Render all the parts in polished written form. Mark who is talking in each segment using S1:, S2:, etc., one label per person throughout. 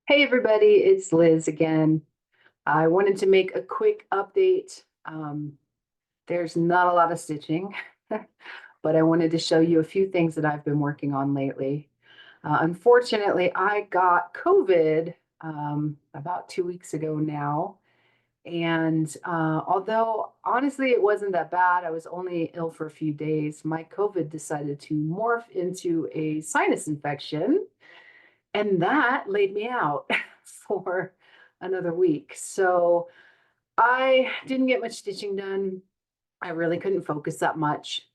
S1: Hey everybody, it's Liz again. I wanted to make a quick update. There's not a lot of stitching, but I wanted to show you a few things that I've been working on lately. Unfortunately, I got COVID about 2 weeks ago now. And although honestly it wasn't that bad, I was only ill for a few days, my COVID decided to morph into a sinus infection. And that laid me out for another week. So I didn't get much stitching done. I really couldn't focus that much.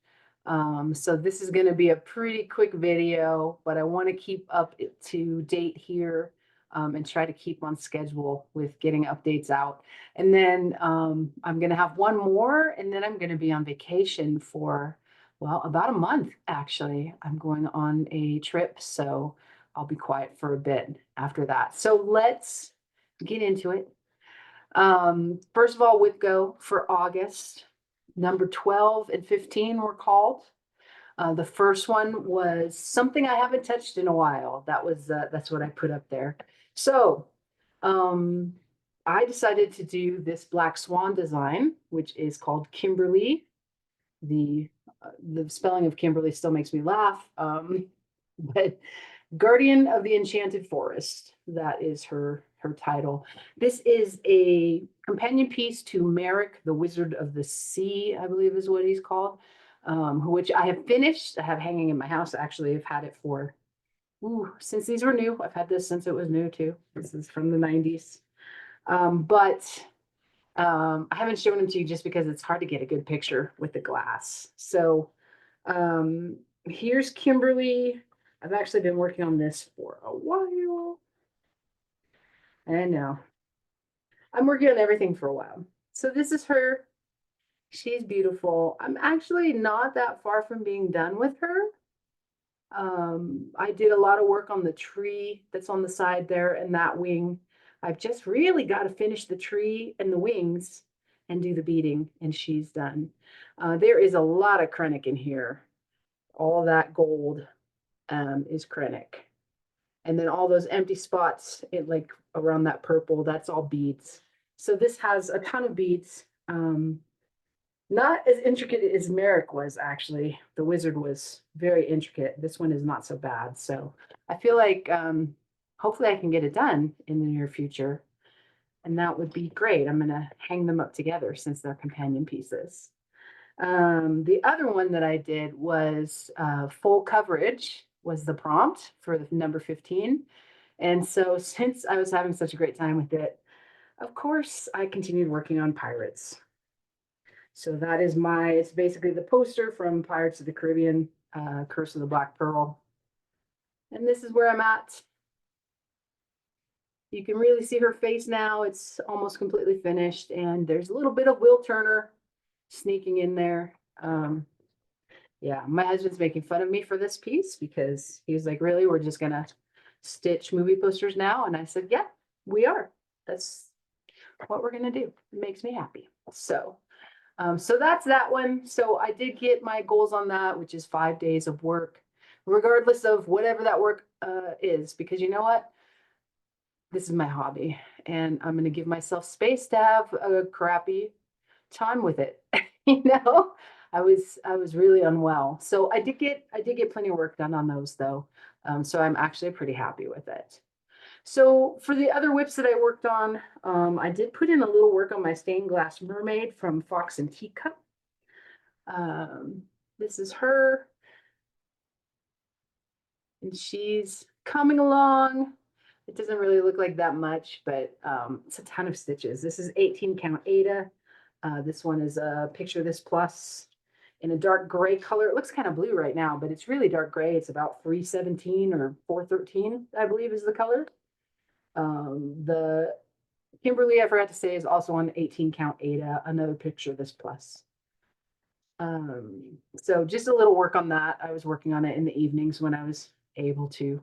S1: So this is going to be a pretty quick video, but I want to keep up to date here and try to keep on schedule with getting updates out. And then I'm going to have one more, and then I'm going to be on vacation for, well, about a month, actually. I'm going on a trip, so I'll be quiet for a bit after that. So let's get into it. First of all, with Go for August, number 12 and 15 were called. The first one was something I haven't touched in a while. That's what I put up there. So um, I decided to do this Black Swan design, which is called Kimberly. The spelling of Kimberly still makes me laugh. But Guardian of the Enchanted Forest, that is her title. This is a companion piece to Merrick, the Wizard of the Sea, I believe is what he's called, which I have finished. I have hanging in my house. Actually, I've had it for, since these were new. I've had this since it was new too. This is from the 90s. But I haven't shown them to you just because it's hard to get a good picture with the glass. So here's Kimberly. I've actually been working on this for a while. I know. I'm working on everything for a while. So this is her. She's beautiful. I'm actually not that far from being done with her. I did a lot of work on the tree that's on the side there and that wing. I've just really got to finish the tree and the wings and do the beading, and she's done. There is a lot of Krennic in here. All that gold is Krennic. And then all those empty spots, like around that purple, that's all beads. So this has a ton of beads. Not as intricate as Merrick was, actually. The wizard was very intricate. This one is not so bad. So I feel like hopefully I can get it done in the near future. And that would be great. I'm going to hang them up together since they're companion pieces. The other one that I did was full coverage was the prompt for the number 15. And so since I was having such a great time with it, of course, I continued working on pirates. So that is it's basically the poster from Pirates of the Caribbean, Curse of the Black Pearl. And this is where I'm at. You can really see her face now. It's almost completely finished. And there's a little bit of Will Turner sneaking in there. Yeah, my husband's making fun of me for this piece because he's like, really, we're just going to stitch movie posters now? And I said, yeah, we are. That's what we're going to do. It makes me happy. So that's that one. So I did get my goals on that, which is 5 days of work, regardless of whatever that work is, because you know what? This is my hobby, and I'm going to give myself space to have a crappy time with it. You know, I was really unwell, so I did get plenty of work done on those though. So I'm actually pretty happy with it. So for the other whips that I worked on, I did put in a little work on my stained glass mermaid from Fox and Teacup. This is her, and she's coming along. It doesn't really look like that much, but it's a ton of stitches. This is 18 count Ada. This one is a picture of this plus in a dark gray color. It looks kind of blue right now, but it's really dark gray. It's about 317 or 413, I believe is the color. The Kimberly, I forgot to say, is also on 18 count Ada, another picture of this plus. So just a little work on that. I was working on it in the evenings when I was able to.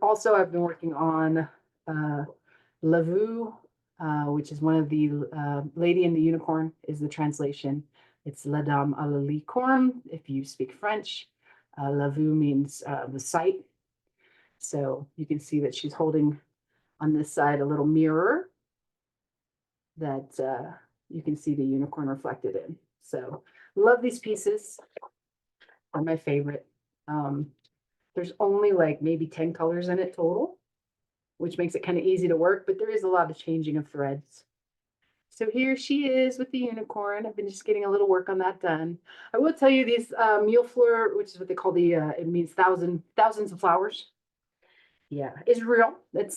S1: Also, I've been working on Lavu, which is one of the Lady and the Unicorn is the translation. It's La Dame à la Licorne if you speak French. Lavu means the sight. So you can see that she's holding on this side a little mirror that you can see the unicorn reflected in. So love these pieces. Are my favorite. There's only like maybe 10 colors in it total, which makes it kind of easy to work, but there is a lot of changing of threads. So here she is with the unicorn. I've been just getting a little work on that done. I will tell you these mule fleur, which is what they call the, it means thousands of flowers. Yeah, is real. It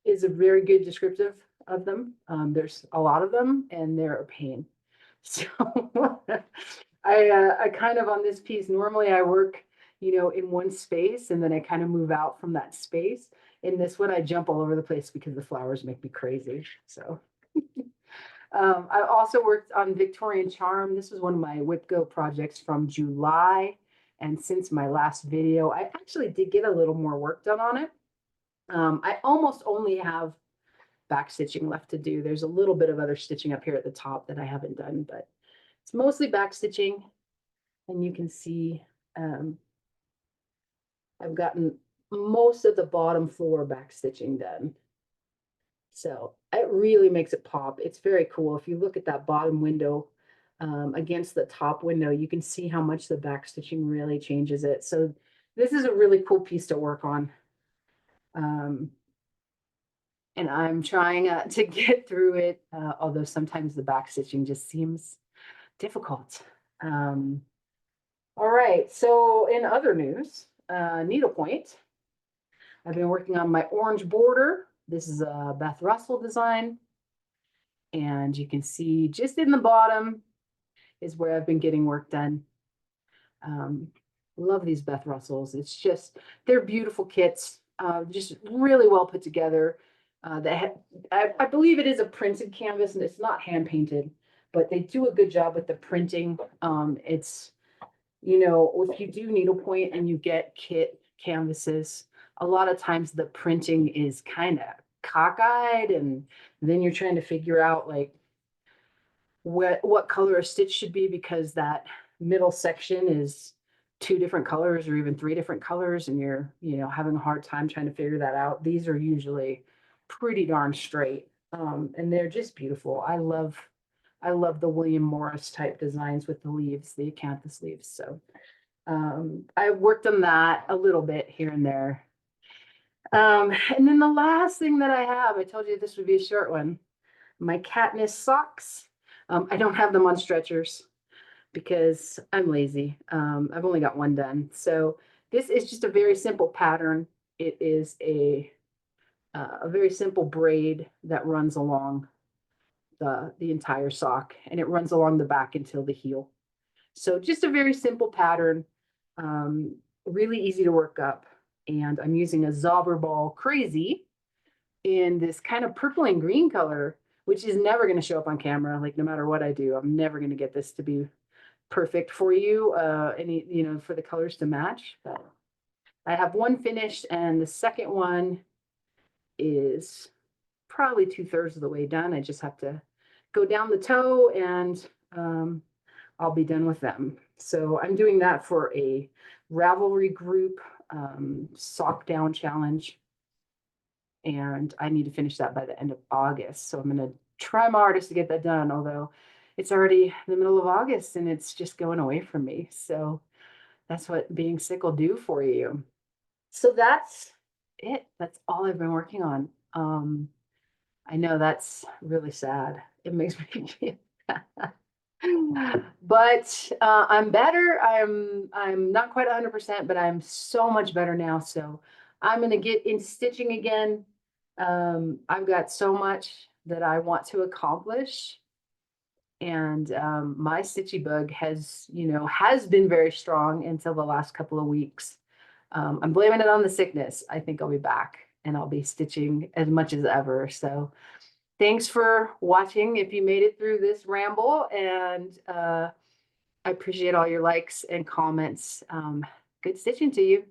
S1: is a very good descriptive of them. There's a lot of them and they're a pain. So I kind of on this piece, normally I work, in one space and then I kind of move out from that space. In this one, I jump all over the place because the flowers make me crazy. So I also worked on Victorian Charm. This was one of my Whip Go projects from July. And since my last video, I actually did get a little more work done on it. I almost only have back stitching left to do. There's a little bit of other stitching up here at the top that I haven't done, but it's mostly back stitching. And you can see I've gotten most of the bottom floor back stitching done. So it really makes it pop. It's very cool. If you look at that bottom window against the top window, you can see how much the back stitching really changes it. So this is a really cool piece to work on. And I'm trying to get through it, although sometimes the back stitching just seems difficult. All right, so in other news, needlepoint. I've been working on my orange border. This is a Beth Russell design. And you can see just in the bottom is where I've been getting work done. Love these Beth Russells. It's just, they're beautiful kits, just really well put together. I believe it is a printed canvas and it's not hand painted, but they do a good job with the printing. It's, if you do needlepoint and you get kit canvases, a lot of times the printing is kind of cockeyed, and then you're trying to figure out like what color a stitch should be because that middle section is 2 different colors or even 3 different colors, and you're having a hard time trying to figure that out. These are usually pretty darn straight, and they're just beautiful. I love the William Morris type designs with the leaves, the acanthus leaves. So I worked on that a little bit here and there. And then the last thing that I have, I told you this would be a short one, my Katniss socks. I don't have them on stretchers because I'm lazy. I've only got one done. So this is just a very simple pattern. It is a very simple braid that runs along the entire sock, and it runs along the back until the heel. So just a very simple pattern, really easy to work up. And I'm using a Zauberball Crazy in this kind of purple and green color, which is never going to show up on camera. Like no matter what I do, I'm never going to get this to be perfect for you, for the colors to match. But I have one finished, and the second one is probably 2/3 of the way done. I just have to go down the toe, and I'll be done with them. So I'm doing that for a Ravelry group sock down challenge, and I need to finish that by the end of August. So I'm going to try my hardest to get that done, although it's already the middle of August and it's just going away from me. So that's what being sick will do for you. So that's it. That's all I've been working on. I know that's really sad. It makes me feel but I'm better. I'm not quite 100%, but I'm so much better now. So I'm going to get in stitching again. I've got so much that I want to accomplish. And my stitchy bug has been very strong until the last couple of weeks. I'm blaming it on the sickness. I think I'll be back and I'll be stitching as much as ever. So thanks for watching if you made it through this ramble, and I appreciate all your likes and comments. Good stitching to you.